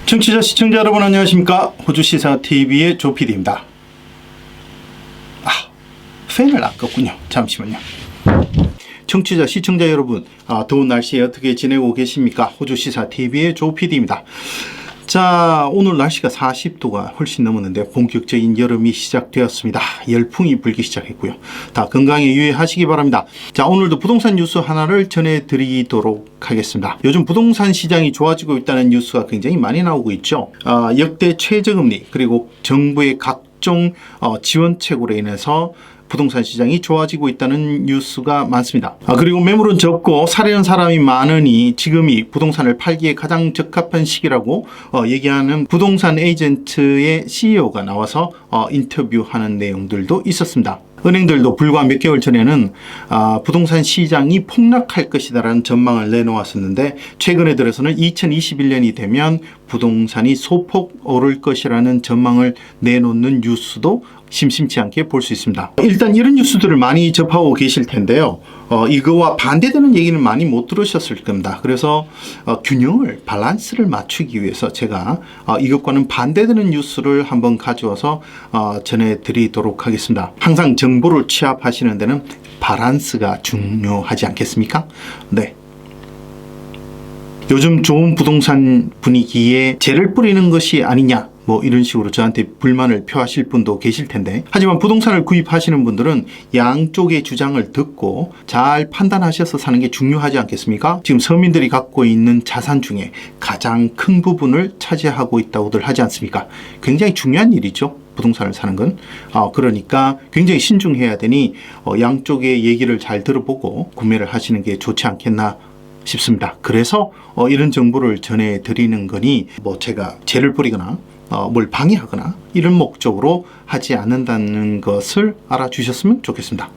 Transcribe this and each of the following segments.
청취자 시청자 여러분 안녕하십니까? 호주시사TV의 조PD입니다. 팬을 안 껐군요. 잠시만요. 청취자 시청자 여러분, 더운 날씨에 어떻게 지내고 계십니까? 호주시사TV의 조PD입니다. 자, 오늘 날씨가 40도가 훨씬 넘었는데 본격적인 여름이 시작되었습니다. 열풍이 불기 시작했고요. 다 건강에 유의하시기 바랍니다. 자, 오늘도 부동산 뉴스 하나를 전해드리도록 하겠습니다. 요즘 부동산 시장이 좋아지고 있다는 뉴스가 굉장히 많이 나오고 있죠. 역대 최저금리 그리고 정부의 각종 지원책으로 인해서 부동산 시장이 좋아지고 있다는 뉴스가 많습니다. 그리고 매물은 적고 사려는 사람이 많으니 지금이 부동산을 팔기에 가장 적합한 시기라고 얘기하는 부동산 에이전트의 CEO가 나와서 인터뷰하는 내용들도 있었습니다. 은행들도 불과 몇 개월 전에는 부동산 시장이 폭락할 것이다라는 전망을 내놓았었는데 최근에 들어서는 2021년이 되면 부동산이 소폭 오를 것이라는 전망을 내놓는 뉴스도 심심치 않게 볼 수 있습니다. 일단 이런 뉴스들을 많이 접하고 계실 텐데요. 이거와 반대되는 얘기는 많이 못 들으셨을 겁니다. 그래서 균형을, 밸런스를 맞추기 위해서 제가 이것과는 반대되는 뉴스를 한번 가져와서 전해드리도록 하겠습니다. 항상 정보를 취합하시는 데는 밸런스가 중요하지 않겠습니까? 네. 요즘 좋은 부동산 분위기에 재를 뿌리는 것이 아니냐, 뭐 이런 식으로 저한테 불만을 표하실 분도 계실 텐데, 하지만 부동산을 구입하시는 분들은 양쪽의 주장을 듣고 잘 판단하셔서 사는 게 중요하지 않겠습니까? 지금 서민들이 갖고 있는 자산 중에 가장 큰 부분을 차지하고 있다고들 하지 않습니까? 굉장히 중요한 일이죠. 부동산을 사는 건. 그러니까 굉장히 신중해야 되니 양쪽의 얘기를 잘 들어보고 구매를 하시는 게 좋지 않겠나 싶습니다. 그래서 이런 정보를 전해드리는 거니 뭐 제가 재를 뿌리거나 뭘 방해하거나 이런 목적으로 하지 않는다는 것을 알아주셨으면 좋겠습니다.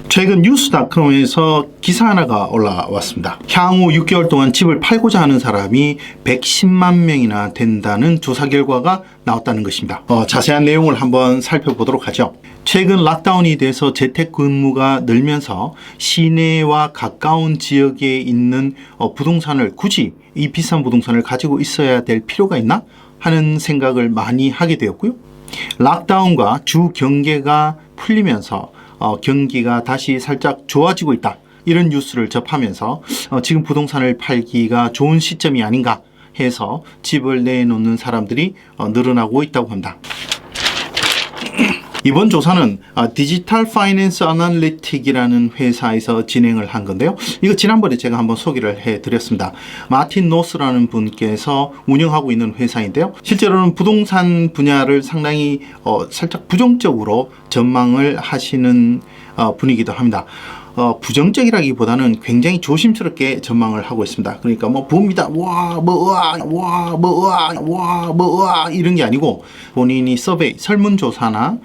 최근 뉴스닷컴에서 기사 하나가 올라왔습니다. 향후 6개월 동안 집을 팔고자 하는 사람이 110만 명이나 된다는 조사 결과가 나왔다는 것입니다. 자세한 내용을 한번 살펴보도록 하죠. 최근 락다운이 돼서 재택근무가 늘면서 시내와 가까운 지역에 있는 부동산을 굳이 이 비싼 부동산을 가지고 있어야 될 필요가 있나 하는 생각을 많이 하게 되었고요. 락다운과 주 경계가 풀리면서 경기가 다시 살짝 좋아지고 있다, 이런 뉴스를 접하면서 지금 부동산을 팔기가 좋은 시점이 아닌가 해서 집을 내놓는 사람들이 늘어나고 있다고 합니다. 이번 조사는 디지털 파이낸스 아날리틱이라는 회사에서 진행을 한 건데요. 이거 지난번에 제가 한번 소개를 해드렸습니다. 마틴 노스라는 분께서 운영하고 있는 회사인데요. 실제로는 부동산 분야를 상당히 살짝 부정적으로 전망을 하시는 분이기도 합니다. 부정적이라기보다는 굉장히 조심스럽게 전망을 하고 있습니다. 그러니까 뭐 봅니다. 이런 게 아니고 본인이 서베이, 설문조사나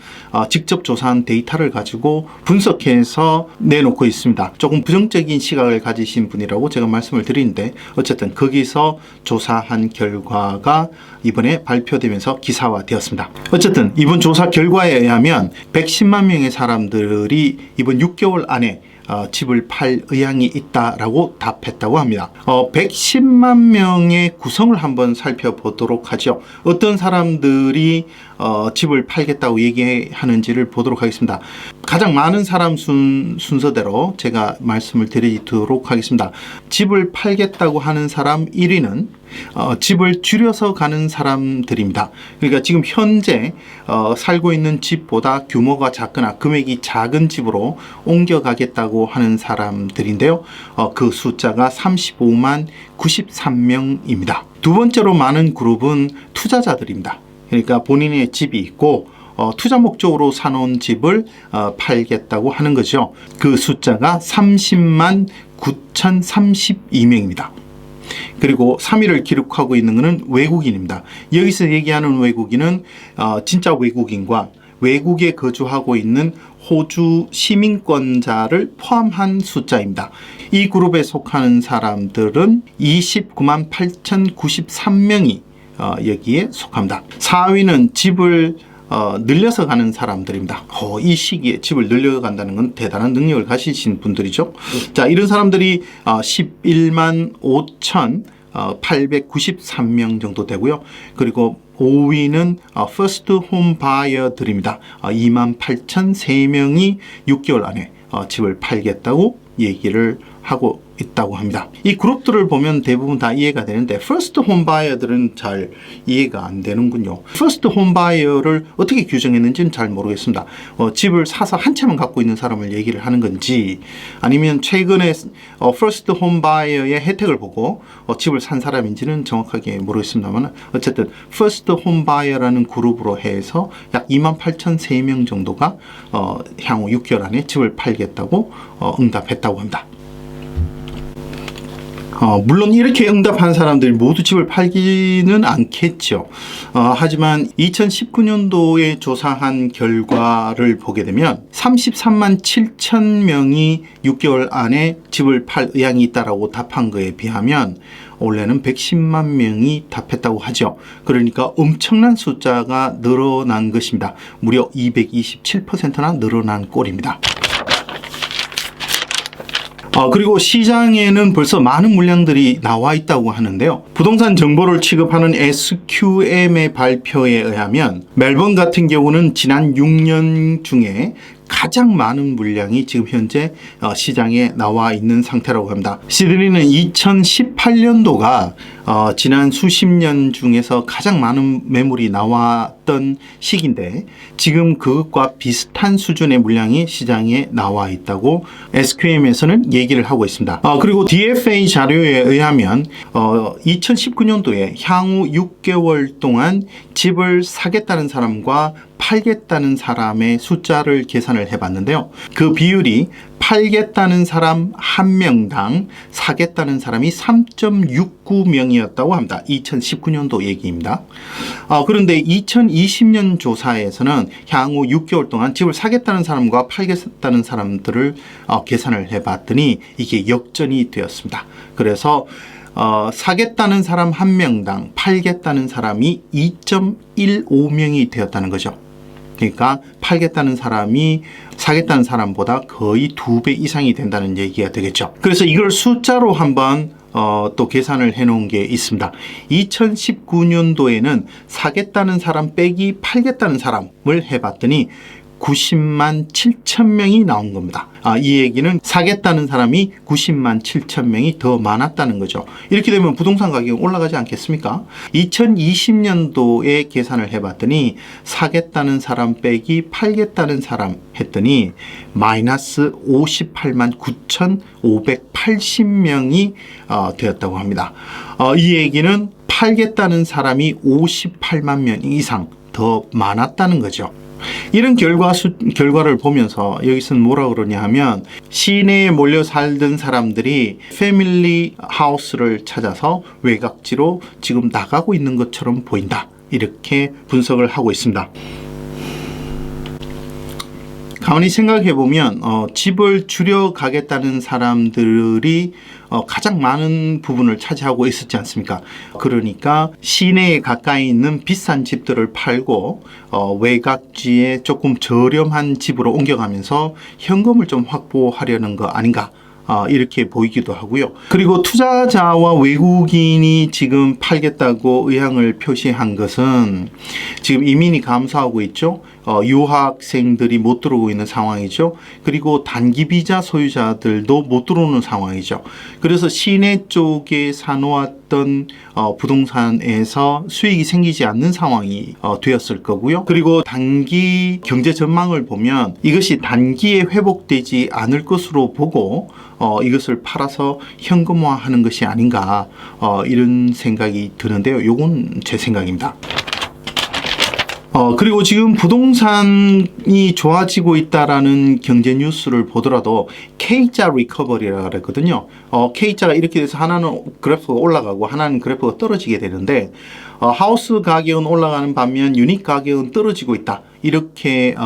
직접 조사한 데이터를 가지고 분석해서 내놓고 있습니다. 조금 부정적인 시각을 가지신 분이라고 제가 말씀을 드리는데, 어쨌든 거기서 조사한 결과가 이번에 발표되면서 기사화되었습니다. 어쨌든 이번 조사 결과에 의하면 110만 명의 사람들이 이번 6개월 안에 집을 팔 의향이 있다라고 답했다고 합니다. 110만 명의 구성을 한번 살펴보도록 하죠. 어떤 사람들이 집을 팔겠다고 얘기하는지를 보도록 하겠습니다. 가장 많은 사람 순서대로 제가 말씀을 드리도록 하겠습니다. 집을 팔겠다고 하는 사람 1위는 집을 줄여서 가는 사람들입니다. 그러니까 지금 현재 살고 있는 집보다 규모가 작거나 금액이 작은 집으로 옮겨가겠다고 하는 사람들인데요. 그 숫자가 35만 93명입니다. 두 번째로 많은 그룹은 투자자들입니다. 그러니까 본인의 집이 있고 투자 목적으로 사놓은 집을 팔겠다고 하는 거죠. 그 숫자가 30만 9,032명입니다. 그리고 3위를 기록하고 있는 것은 외국인입니다. 여기서 얘기하는 외국인은 진짜 외국인과 외국에 거주하고 있는 호주 시민권자를 포함한 숫자입니다. 이 그룹에 속하는 사람들은 29만 8,093명이 여기에 속합니다. 4위는 집을 늘려서 가는 사람들입니다. 이 시기에 집을 늘려간다는 건 대단한 능력을 가지신 분들이죠. 자, 이런 사람들이 11만 893명 정도 되고요. 그리고 5위는 First Home Buyer들입니다. 28,003명이 6개월 안에 집을 팔겠다고 얘기를 하고 있다고 합니다. 이 그룹들을 보면 대부분 다 이해가 되는데 First Home Buyer들은 잘 이해가 안 되는군요. First Home Buyer를 어떻게 규정했는지는 잘 모르겠습니다. 집을 사서 한 채만 갖고 있는 사람을 얘기를 하는 건지 아니면 최근에 First Home Buyer의 혜택을 보고 집을 산 사람인지는 정확하게 모르겠습니다만 어쨌든 First Home Buyer라는 그룹으로 해서 약 28,003명 정도가 향후 6개월 안에 집을 팔겠다고 응답했다고 합니다. 물론 이렇게 응답한 사람들이 모두 집을 팔기는 않겠죠. 하지만 2019년도에 조사한 결과를 보게 되면 33만 7천 명이 6개월 안에 집을 팔 의향이 있다라고 답한 거에 비하면 원래는 110만 명이 답했다고 하죠. 그러니까 엄청난 숫자가 늘어난 것입니다. 무려 227%나 늘어난 꼴입니다. 그리고 시장에는 벌써 많은 물량들이 나와 있다고 하는데요. 부동산 정보를 취급하는 SQM의 발표에 의하면 멜번 같은 경우는 지난 6년 중에 가장 많은 물량이 지금 현재 시장에 나와 있는 상태라고 합니다. 시드니는 2018년도가 지난 수십 년 중에서 가장 많은 매물이 나왔던 시기인데 지금 그것과 비슷한 수준의 물량이 시장에 나와 있다고 SQM에서는 얘기를 하고 있습니다. 그리고 DFA 자료에 의하면 2019년도에 향후 6개월 동안 집을 사겠다는 사람과 팔겠다는 사람의 숫자를 계산을 해봤는데요. 그 비율이 팔겠다는 사람 1명당 사겠다는 사람이 3.69명이었다고 합니다. 2019년도 얘기입니다. 그런데 2020년 조사에서는 향후 6개월 동안 집을 사겠다는 사람과 팔겠다는 사람들을 계산을 해봤더니 이게 역전이 되었습니다. 그래서 사겠다는 사람 1명당 팔겠다는 사람이 2.15명이 되었다는 거죠. 그러니까 팔겠다는 사람이 사겠다는 사람보다 거의 2배 이상이 된다는 얘기가 되겠죠. 그래서 이걸 숫자로 한번 또 계산을 해 놓은 게 있습니다. 2019년도에는 사겠다는 사람 빼기 팔겠다는 사람을 해봤더니 90만 7천 명이 나온 겁니다. 이 얘기는 사겠다는 사람이 90만 7천 명이 더 많았다는 거죠. 이렇게 되면 부동산 가격이 올라가지 않겠습니까? 2020년도에 계산을 해봤더니 사겠다는 사람 빼기 팔겠다는 사람 했더니 마이너스 58만 9,580명이 되었다고 합니다. 이 얘기는 팔겠다는 사람이 58만 명 이상 더 많았다는 거죠. 이런 결과를 보면서 여기서는 뭐라 그러냐 하면 시내에 몰려 살던 사람들이 패밀리 하우스를 찾아서 외곽지로 지금 나가고 있는 것처럼 보인다. 이렇게 분석을 하고 있습니다. 가만히 생각해 보면 집을 줄여가겠다는 사람들이 가장 많은 부분을 차지하고 있었지 않습니까? 그러니까 시내에 가까이 있는 비싼 집들을 팔고 외곽지에 조금 저렴한 집으로 옮겨가면서 현금을 좀 확보하려는 거 아닌가? 이렇게 보이기도 하고요. 그리고 투자자와 외국인이 지금 팔겠다고 의향을 표시한 것은 지금 이민이 감소하고 있죠. 유학생들이 못 들어오고 있는 상황이죠. 그리고 단기 비자 소유자들도 못 들어오는 상황이죠. 그래서 시내 쪽에 사놓았던 부동산에서 수익이 생기지 않는 상황이 되었을 거고요. 그리고 단기 경제 전망을 보면 이것이 단기에 회복되지 않을 것으로 보고 이것을 팔아서 현금화하는 것이 아닌가 이런 생각이 드는데요. 이건 제 생각입니다. 그리고 지금 부동산이 좋아지고 있다라는 경제 뉴스를 보더라도 K자 리커버리라고 그랬거든요. K자가 이렇게 돼서 하나는 그래프가 올라가고 하나는 그래프가 떨어지게 되는데 하우스 가격은 올라가는 반면 유닛 가격은 떨어지고 있다. 이렇게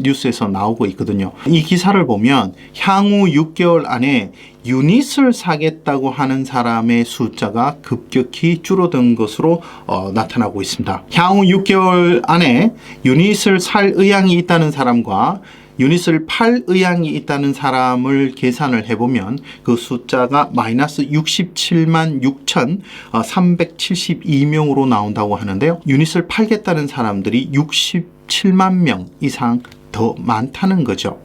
뉴스에서 나오고 있거든요. 이 기사를 보면 향후 6개월 안에 유닛을 사겠다고 하는 사람의 숫자가 급격히 줄어든 것으로 나타나고 있습니다. 향후 6개월 안에 유닛을 살 의향이 있다는 사람과 유닛을 팔 의향이 있다는 사람을 계산을 해보면 그 숫자가 마이너스 67만 6,372명으로 나온다고 하는데요. 유닛을 팔겠다는 사람들이 67만 명 이상 더 많다는 거죠.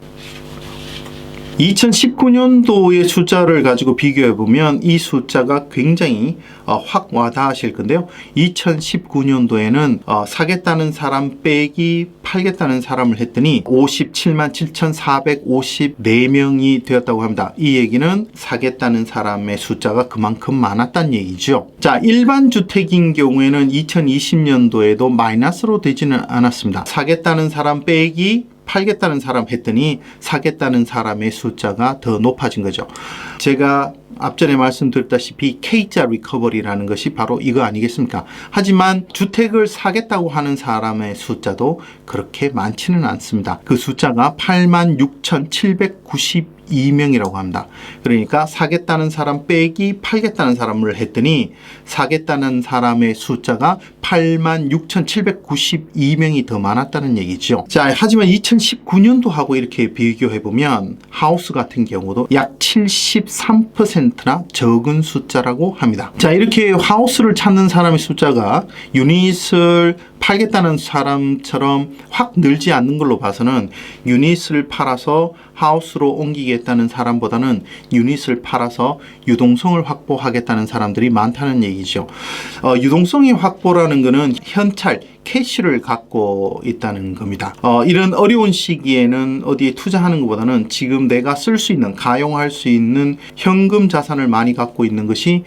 2019년도의 숫자를 가지고 비교해 보면 이 숫자가 굉장히 확 와닿으실 건데요. 2019년도에는 사겠다는 사람 빼기 팔겠다는 사람을 했더니 57만 7,454명이 되었다고 합니다. 이 얘기는 사겠다는 사람의 숫자가 그만큼 많았다는 얘기죠. 자, 일반 주택인 경우에는 2020년도에도 마이너스로 되지는 않았습니다. 사겠다는 사람 빼기 팔겠다는 사람 했더니 사겠다는 사람의 숫자가 더 높아진 거죠. 제가 앞전에 말씀드렸다시피 K자 리커버리라는 것이 바로 이거 아니겠습니까? 하지만 주택을 사겠다고 하는 사람의 숫자도 그렇게 많지는 않습니다. 그 숫자가 86,792명이라고 합니다. 그러니까 사겠다는 사람 빼기 팔겠다는 사람을 했더니 사겠다는 사람의 숫자가 86,792명이 더 많았다는 얘기죠. 자, 하지만 2019년도하고 이렇게 비교해보면 하우스 같은 경우도 약 73%나 적은 숫자라고 합니다. 자, 이렇게 하우스를 찾는 사람의 숫자가 유닛을 팔겠다는 사람처럼 확 늘지 않는 걸로 봐서는 유닛을 팔아서 하우스로 옮기겠다는 사람보다는 유닛을 팔아서 유동성을 확보하겠다는 사람들이 많다는 얘기죠. 유동성이 확보라는 것은 현찰, 캐시를 갖고 있다는 겁니다. 이런 어려운 시기에는 어디에 투자하는 것보다는 지금 내가 쓸 수 있는, 가용할 수 있는 현금 자산을 많이 갖고 있는 것이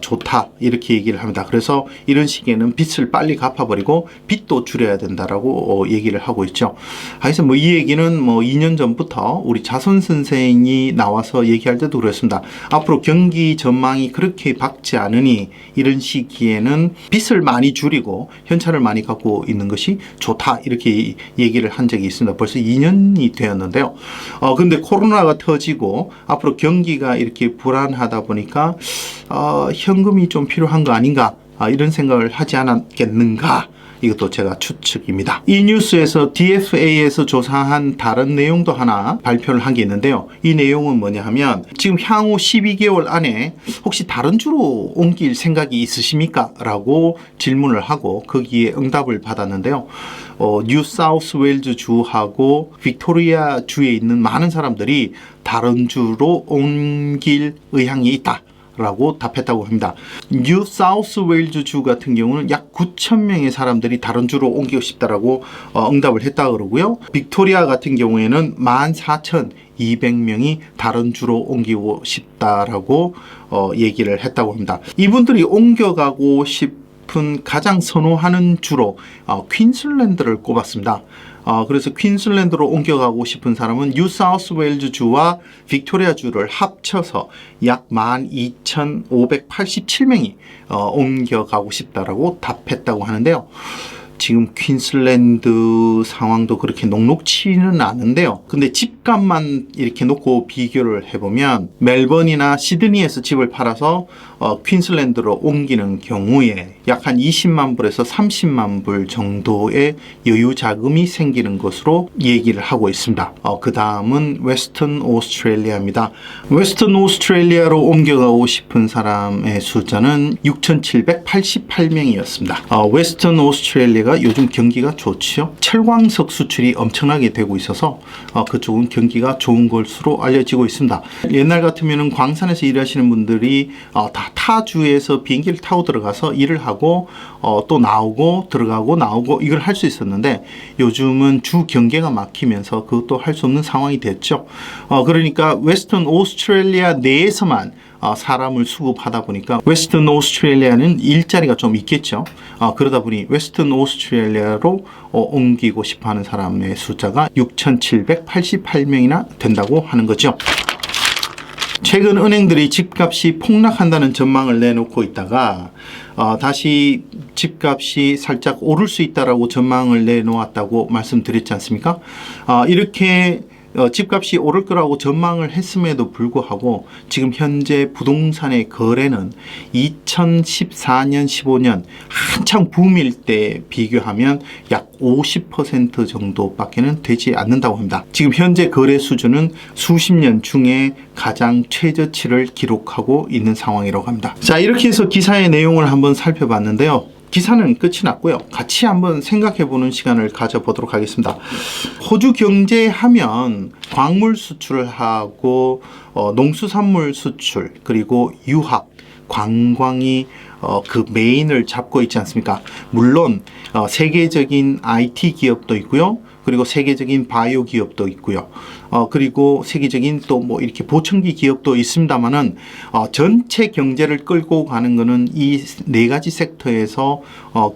좋다, 이렇게 얘기를 합니다. 그래서 이런 시기에는 빚을 빨리 갚아버리고 빚도 줄여야 된다라고 얘기를 하고 있죠. 그래서 이 얘기는 2년 전부터 우리 자손 선생이 나와서 얘기할 때도 그랬습니다. 앞으로 경기 전망이 그렇게 밝지 않으니 이런 시기에는 빚을 많이 줄이고 현찰을 많이 갖고 있는 것이 좋다, 이렇게 얘기를 한 적이 있습니다. 벌써 2년이 되었는데요. 근데 코로나가 터지고 앞으로 경기가 이렇게 불안하다 보니까 현금이 좀 필요한 거 아닌가, 이런 생각을 하지 않았겠는가, 이것도 제가 추측입니다. 이 뉴스에서 DFA에서 조사한 다른 내용도 하나 발표를 한 게 있는데요. 이 내용은 뭐냐 하면 지금 향후 12개월 안에 혹시 다른 주로 옮길 생각이 있으십니까? 라고 질문을 하고 거기에 응답을 받았는데요. 뉴 사우스 웨일즈 주하고 빅토리아 주에 있는 많은 사람들이 다른 주로 옮길 의향이 있다 라고 답했다고 합니다. 뉴 사우스 웨일즈 주 같은 경우는 약 9,000명의 사람들이 다른 주로 옮기고 싶다라고 응답을 했다 그러고요. 빅토리아 같은 경우에는 14,200명이 다른 주로 옮기고 싶다라고 얘기를 했다고 합니다. 이분들이 옮겨가고 싶은 가장 선호하는 주로 퀸슬랜드를 꼽았습니다. 그래서 퀸슬랜드로 옮겨가고 싶은 사람은 뉴 사우스 웨일즈 주와 빅토리아 주를 합쳐서 약 12,587명이 옮겨가고 싶다라고 답했다고 하는데요. 지금 퀸슬랜드 상황도 그렇게 녹록치는 않은데요. 근데 집값만 이렇게 놓고 비교를 해보면 멜번이나 시드니에서 집을 팔아서 퀸슬랜드로 옮기는 경우에 약 한 20만 불에서 30만 불 정도의 여유 자금이 생기는 것으로 얘기를 하고 있습니다. 그 다음은 웨스턴 오스트레일리아입니다. 웨스턴 오스트레일리아로 옮겨가고 싶은 사람의 숫자는 6,788명이었습니다. 웨스턴 오스트레일리아가 요즘 경기가 좋지요. 철광석 수출이 엄청나게 되고 있어서 그쪽은 경기가 좋은 것으로 알려지고 있습니다. 옛날 같으면 광산에서 일하시는 분들이 다 타주에서 비행기를 타고 들어가서 일을 하고 또 나오고 들어가고 나오고 이걸 할 수 있었는데 요즘은 주 경계가 막히면서 그것도 할 수 없는 상황이 됐죠. 그러니까 웨스턴 오스트레일리아 내에서만 사람을 수급하다 보니까 웨스턴 오스트레일리아는 일자리가 좀 있겠죠. 그러다 보니 웨스턴 오스트레일리아로 옮기고 싶어하는 사람의 숫자가 6,788명이나 된다고 하는 거죠. 최근 은행들이 집값이 폭락한다는 전망을 내놓고 있다가 다시 집값이 살짝 오를 수 있다라고 전망을 내놓았다고 말씀드렸지 않습니까? 이렇게 집값이 오를 거라고 전망을 했음에도 불구하고 지금 현재 부동산의 거래는 2014년, 15년 한창 붐일 때 비교하면 약 50% 정도밖에는 되지 않는다고 합니다. 지금 현재 거래 수준은 수십 년 중에 가장 최저치를 기록하고 있는 상황이라고 합니다. 자, 이렇게 해서 기사의 내용을 한번 살펴봤는데요. 기사는 끝이 났고요. 같이 한번 생각해보는 시간을 가져보도록 하겠습니다. 호주 경제하면 광물 수출하고 농수산물 수출 그리고 유학, 관광이 그 메인을 잡고 있지 않습니까? 물론 세계적인 IT 기업도 있고요. 그리고 세계적인 바이오 기업도 있고요. 그리고 세계적인 또 뭐 이렇게 보청기 기업도 있습니다만은 전체 경제를 끌고 가는 거는 이 네 가지 섹터에서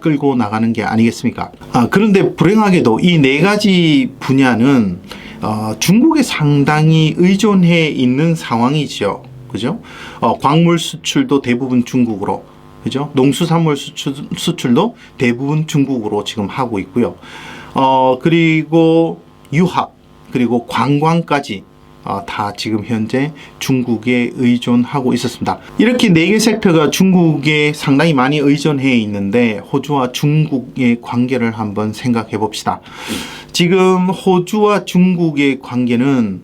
끌고 나가는 게 아니겠습니까? 그런데 불행하게도 이 네 가지 분야는 중국에 상당히 의존해 있는 상황이죠. 그죠? 광물 수출도 대부분 중국으로, 그죠? 농수산물 수출도 대부분 중국으로 지금 하고 있고요. 그리고 유학, 그리고 관광까지 다 지금 현재 중국에 의존하고 있었습니다. 이렇게 네 개 섹터가 중국에 상당히 많이 의존해 있는데 호주와 중국의 관계를 한번 생각해 봅시다. 지금 호주와 중국의 관계는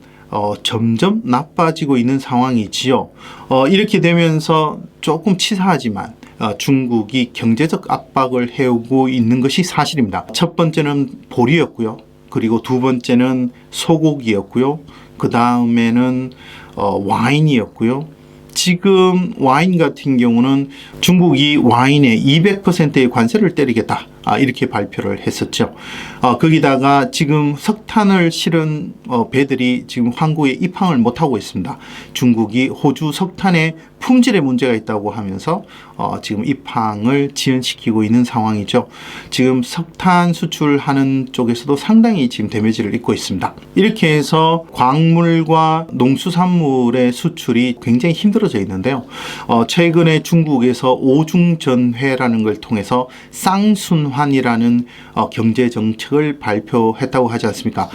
점점 나빠지고 있는 상황이지요. 이렇게 되면서 조금 치사하지만 중국이 경제적 압박을 해오고 있는 것이 사실입니다. 첫 번째는 보리였고요. 그리고 두 번째는 소고기였고요. 그 다음에는 와인이었고요. 지금 와인 같은 경우는 중국이 와인에 200%의 관세를 때리겠다. 이렇게 발표를 했었죠. 거기다가 지금 석탄을 실은 배들이 지금 항구에 입항을 못하고 있습니다. 중국이 호주 석탄의 품질에 문제가 있다고 하면서 지금 입항을 지연시키고 있는 상황이죠. 지금 석탄 수출하는 쪽에서도 상당히 지금 데미지를 입고 있습니다. 이렇게 해서 광물과 농수산물의 수출이 굉장히 힘들어져 있는데요. 최근에 중국에서 오중전회라는 걸 통해서 쌍순환이라는 경제 정책을 발표했다고 하지 않습니까?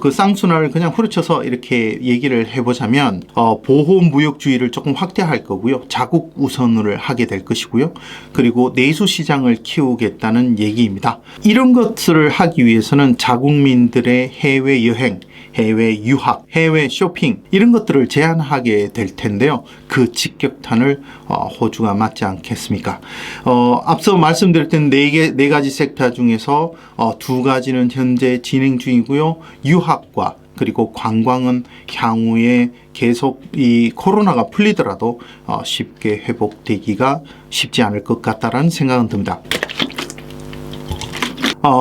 그 쌍순환을 그냥 후려쳐서 이렇게 얘기를 해보자면 보호 무역주의를 조금 확대할 거고요. 자국 우선을 하게 될 것이고요. 그리고 내수 시장을 키우겠다는 얘기입니다. 이런 것들을 하기 위해서는 자국민들의 해외 여행, 해외 유학, 해외 쇼핑 이런 것들을 제한하게 될 텐데요. 그 직격탄을 호주가 맞지 않겠습니까? 앞서 말씀드렸던 네 가지 섹터 중에서 두 가지는 현재 진행 중이고요. 유학과 그리고 관광은 향후에 계속 이 코로나가 풀리더라도 쉽게 회복되기가 쉽지 않을 것 같다라는 생각은 듭니다.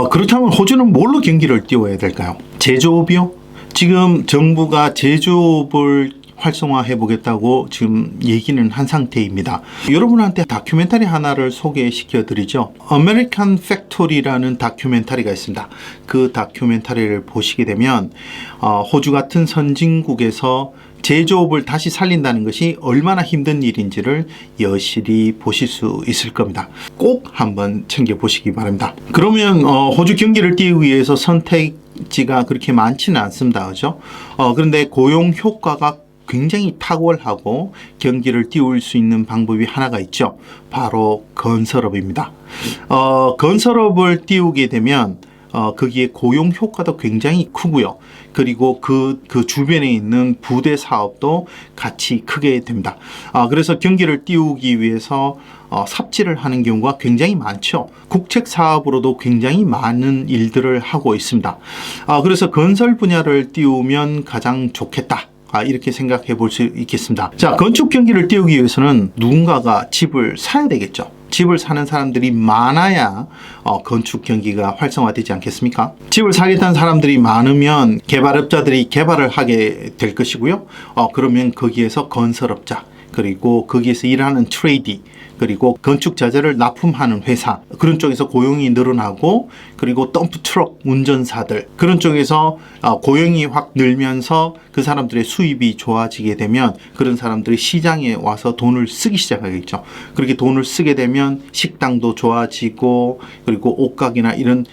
그렇다면 호주는 뭘로 경기를 띄워야 될까요? 제조업이요? 지금 정부가 제조업을 활성화해 보겠다고 지금 얘기는 한 상태입니다. 여러분한테 다큐멘터리 하나를 소개시켜 드리죠. 아메리칸 팩토리라는 다큐멘터리가 있습니다. 그 다큐멘터리를 보시게 되면 호주 같은 선진국에서 제조업을 다시 살린다는 것이 얼마나 힘든 일인지를 여실히 보실 수 있을 겁니다. 꼭 한번 챙겨보시기 바랍니다. 그러면 호주 경기를 띄우기 위해서 선택지가 그렇게 많지는 않습니다. 그죠? 그런데 고용 효과가 굉장히 탁월하고 경기를 띄울 수 있는 방법이 하나가 있죠. 바로 건설업입니다. 건설업을 띄우게 되면 거기에 고용 효과도 굉장히 크고요. 그리고 그 주변에 있는 부대 사업도 같이 크게 됩니다. 그래서 경기를 띄우기 위해서 삽질을 하는 경우가 굉장히 많죠. 국책 사업으로도 굉장히 많은 일들을 하고 있습니다. 그래서 건설 분야를 띄우면 가장 좋겠다. 이렇게 생각해 볼 수 있겠습니다. 자, 건축 경기를 띄우기 위해서는 누군가가 집을 사야 되겠죠. 집을 사는 사람들이 많아야 건축 경기가 활성화되지 않겠습니까? 집을 사겠다는 사람들이 많으면 개발업자들이 개발을 하게 될 것이고요. 그러면 거기에서 건설업자 그리고 거기에서 일하는 트레이디 그리고 건축 자재를 납품하는 회사, 그런 쪽에서 고용이 늘어나고, 그리고 덤프 트럭 운전사들, 그런 쪽에서 고용이 확 늘면서 그 사람들의 수입이 좋아지게 되면 그런 사람들이 시장에 와서 돈을 쓰기 시작하겠죠. 그렇게 돈을 쓰게 되면 식당도 좋아지고, 그리고 옷가게나 이런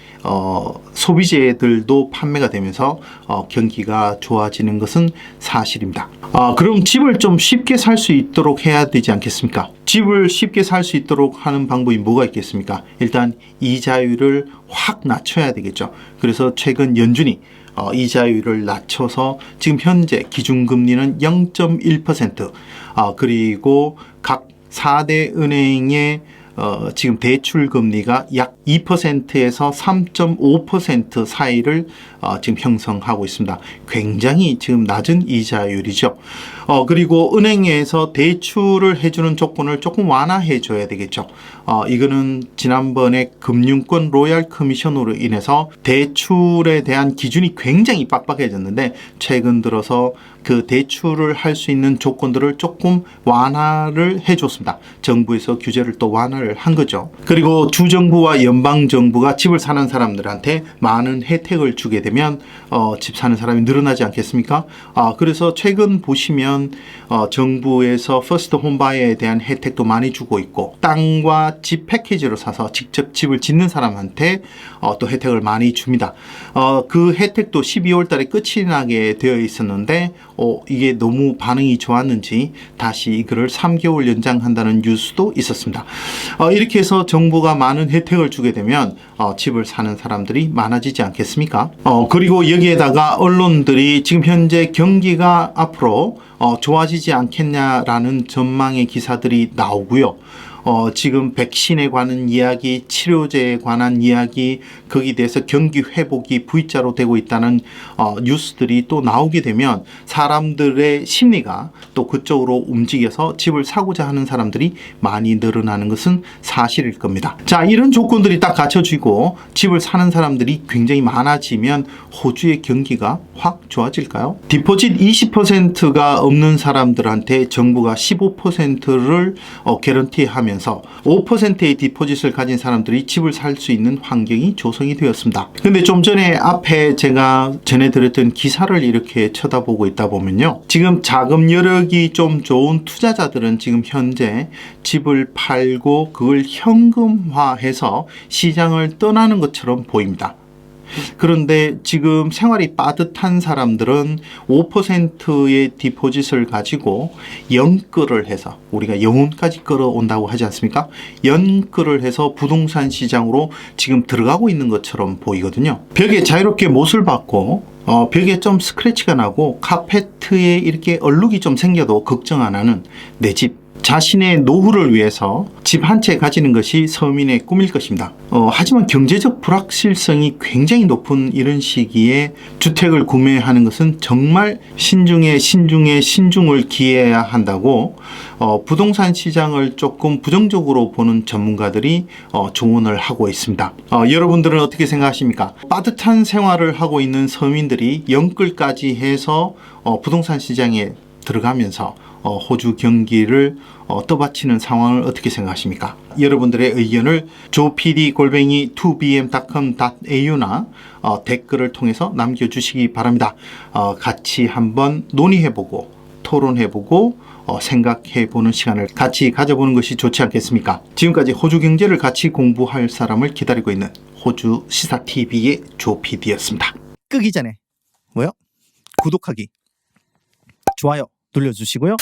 소비재들도 판매가 되면서 경기가 좋아지는 것은 사실입니다. 그럼 집을 좀 쉽게 살 수 있도록 해야 되지 않겠습니까? 집을 쉽게 살 수 있도록 하는 방법이 뭐가 있겠습니까? 일단 이자율을 확 낮춰야 되겠죠. 그래서 최근 연준이 이자율을 낮춰서 지금 현재 기준금리는 0.1%, 그리고 각 4대 은행의 지금 대출 금리가 약 2%에서 3.5% 사이를 지금 형성하고 있습니다. 굉장히 지금 낮은 이자율이죠. 그리고 은행에서 대출을 해주는 조건을 조금 완화해 줘야 되겠죠. 이거는 지난번에 금융권 로얄 커미션으로 인해서 대출에 대한 기준이 굉장히 빡빡해졌는데, 최근 들어서 그 대출을 할 수 있는 조건들을 조금 완화를 해줬습니다. 정부에서 규제를 또 완화를 한 거죠. 그리고 주정부와 연방정부가 집을 사는 사람들한테 많은 혜택을 주게 되면 집 사는 사람이 늘어나지 않겠습니까? 그래서 최근 보시면 정부에서 퍼스트 홈바이어에 대한 혜택도 많이 주고 있고, 땅과 집 패키지로 사서 직접 집을 짓는 사람한테 또 혜택을 많이 줍니다. 그 혜택도 12월 달에 끝이 나게 되어 있었는데 이게 너무 반응이 좋았는지 다시 이거를 3개월 연장한다는 뉴스도 있었습니다. 이렇게 해서 정부가 많은 혜택을 주게 되면 집을 사는 사람들이 많아지지 않겠습니까? 그리고 여기에다가 언론들이 지금 현재 경기가 앞으로 좋아지지 않겠냐라는 전망의 기사들이 나오고요. 지금 백신에 관한 이야기, 치료제에 관한 이야기, 거기에 대해서 경기 회복이 V자로 되고 있다는 뉴스들이 또 나오게 되면 사람들의 심리가 또 그쪽으로 움직여서 집을 사고자 하는 사람들이 많이 늘어나는 것은 사실일 겁니다. 자, 이런 조건들이 딱 갖춰지고 집을 사는 사람들이 굉장히 많아지면 호주의 경기가 확 좋아질까요? 디포짓 20%가 없는 사람들한테 정부가 15%를 개런티하면서 5%의 디포짓을 가진 사람들이 집을 살 수 있는 환경이 조성이 되었습니다. 근데 좀 전에 앞에 제가 전해드렸던 기사를 이렇게 쳐다보고 있다 보면요, 지금 자금 여력이 좀 좋은 투자자들은 지금 현재 집을 팔고 그걸 현금화해서 시장을 떠나는 것처럼 보입니다. 그런데 지금 생활이 빠듯한 사람들은 5%의 디포짓을 가지고 연끌을 해서, 우리가 영혼까지 끌어온다고 하지 않습니까? 연끌을 해서 부동산 시장으로 지금 들어가고 있는 것처럼 보이거든요. 벽에 자유롭게 못을 박고 벽에 좀 스크래치가 나고 카페트에 이렇게 얼룩이 좀 생겨도 걱정 안 하는 내 집, 자신의 노후를 위해서 집 한 채 가지는 것이 서민의 꿈일 것입니다. 하지만 경제적 불확실성이 굉장히 높은 이런 시기에 주택을 구매하는 것은 정말 신중에 신중을 기해야 한다고 부동산 시장을 조금 부정적으로 보는 전문가들이 조언을 하고 있습니다. 여러분들은 어떻게 생각하십니까? 빠듯한 생활을 하고 있는 서민들이 연끌까지 해서 부동산 시장에 들어가면서 호주 경기를 떠받치는 상황을 어떻게 생각하십니까? 여러분들의 의견을 jopd@2bm.com.au나 댓글을 통해서 남겨주시기 바랍니다. 같이 한번 논의해보고 토론해보고 생각해보는 시간을 같이 가져보는 것이 좋지 않겠습니까? 지금까지 호주 경제를 같이 공부할 사람을 기다리고 있는 호주 시사TV의 조PD였습니다. 끄기 전에 구독하기, 좋아요 눌러주시고요.